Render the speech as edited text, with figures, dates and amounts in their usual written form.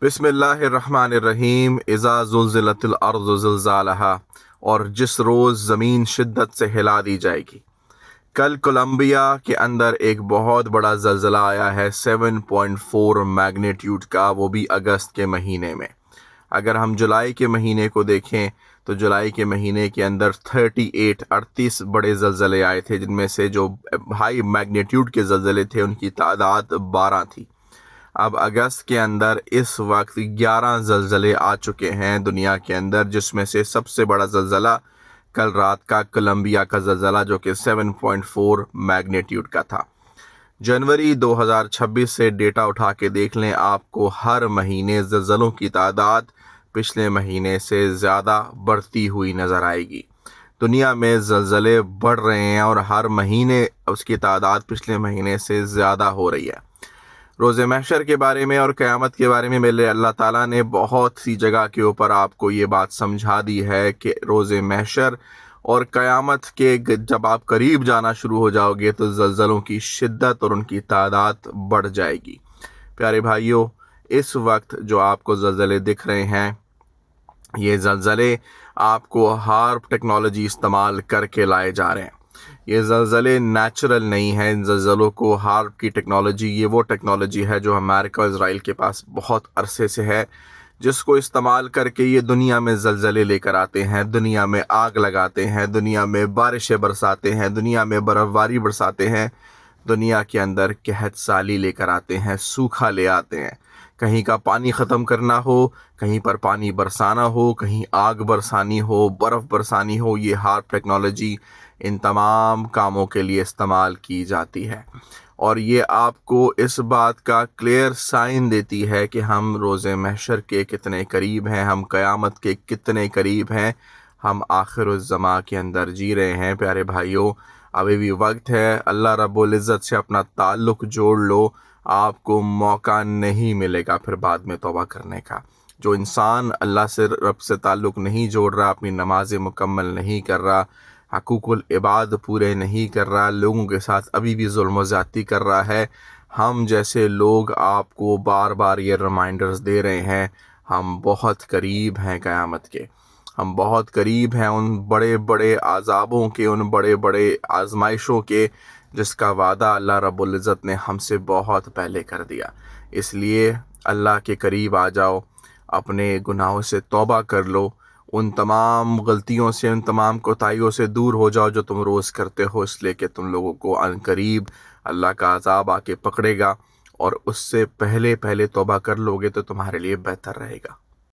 बिस्मिल्लाहिर्रहमानिर्रहीम। इज़ा ज़ुल्ज़िलतिल अर्ज़ु ज़िल्ज़ालहा, और जिस रोज़ ज़मीन शिद्दत से हिला दी जाएगी। कल कोलंबिया के अंदर एक बहुत बड़ा ज़लज़ला आया है 7.4 मैग्नीट्यूड का, वो भी अगस्त के महीने में। अगर हम जुलाई के महीने को देखें तो जुलाई के महीने के अंदर 38 बड़े ज़लज़ले आए थे, जिनमें से जो हाई मैग्नीट्यूड के ज़लज़ले थे उनकी तादाद 12 थी। अब अगस्त के अंदर इस वक्त 11 ज़लज़ले आ चुके हैं दुनिया के अंदर, जिसमें से सबसे बड़ा ज़लज़ला कल रात का कोलंबिया का ज़लज़ला जो कि 7.4 मैग्नीट्यूड का था। जनवरी 2026 से डेटा उठा के देख लें, आपको हर महीने ज़लज़लों की तादाद पिछले महीने से ज़्यादा बढ़ती हुई नज़र आएगी। दुनिया में ज़लज़ले बढ़ रहे हैं और हर महीने उसकी तादाद पिछले महीने से ज़्यादा हो रही है। रोज़े महशर के बारे में और क़यामत के बारे में मेरे अल्लाह ताला ने बहुत सी जगह के ऊपर आपको ये बात समझा दी है कि रोज़े महशर और क़यामत के जब आप करीब जाना शुरू हो जाओगे तो ज़लज़लों की शिद्दत और उनकी तादाद बढ़ जाएगी। प्यारे भाइयों, इस वक्त जो आपको ज़लज़ले दिख रहे हैं, ये ज़लज़ले आपको हार्प टेक्नोलॉजी इस्तेमाल करके लाए जा रहे हैं। ये ज़लज़ले नेचुरल नहीं है। इन ज़लज़लों को हार्प की टेक्नोलॉजी, ये वो टेक्नोलॉजी है जो अमेरिका और इज़राइल के पास बहुत अरसे से है, जिसको इस्तेमाल करके ये दुनिया में ज़लज़ले लेकर आते हैं, दुनिया में आग लगाते हैं, दुनिया में बारिशें बरसाते हैं, दुनिया में बर्फ़बारी बरसाते हैं, दुनिया के अंदर कहत साली लेकर आते हैं, सूखा ले आते हैं। कहीं का पानी ख़त्म करना हो, कहीं पर पानी बरसाना हो, कहीं आग बरसानी हो, बर्फ़ बरसानी हो, ये हार्प टेक्नोलॉजी इन तमाम कामों के लिए इस्तेमाल की जाती है। और ये आपको इस बात का क्लियर साइन देती है कि हम रोज़े महशर के कितने करीब हैं, हम क़यामत के कितने करीब हैं, हम आखिरुज़्ज़मा के अंदर जी रहे हैं। प्यारे भाइयों, अभी भी वक्त है, अल्लाह रब्बुल इज़्ज़त से अपना ताल्लुक़ जोड़ लो, आपको मौका नहीं मिलेगा फिर बाद में तौबा करने का। जो इंसान अल्लाह से, रब से ताल्लुक़ नहीं जोड़ रहा, अपनी नमाज़ें मुकम्मल नहीं कर रहा, हकूक़ुल इबाद पूरे नहीं कर रहा, लोगों के साथ अभी भी जुल्म व ज़्यादती कर रहा है, हम जैसे लोग आपको बार बार ये रिमाइंडर्स दे रहे हैं, हम बहुत करीब हैं क़यामत के। हम बहुत करीब हैं उन बड़े बड़े अज़ाबों के, उन बड़े बड़े आजमाइशों के, जिसका वादा अल्लाह रब्बुल इज़्ज़त ने हमसे बहुत पहले कर दिया। इसलिए अल्लाह के करीब आ जाओ, अपने गुनाहों से तौबा कर लो, उन तमाम गलतियों से, उन तमाम कोताहियों से दूर हो जाओ जो तुम रोज़ करते हो, इसलिए कि तुम लोगों को अनकरीब अल्लाह का अज़ाब आके पकड़ेगा, और उससे पहले पहले तौबा कर लोगे तो तुम्हारे लिए बेहतर रहेगा।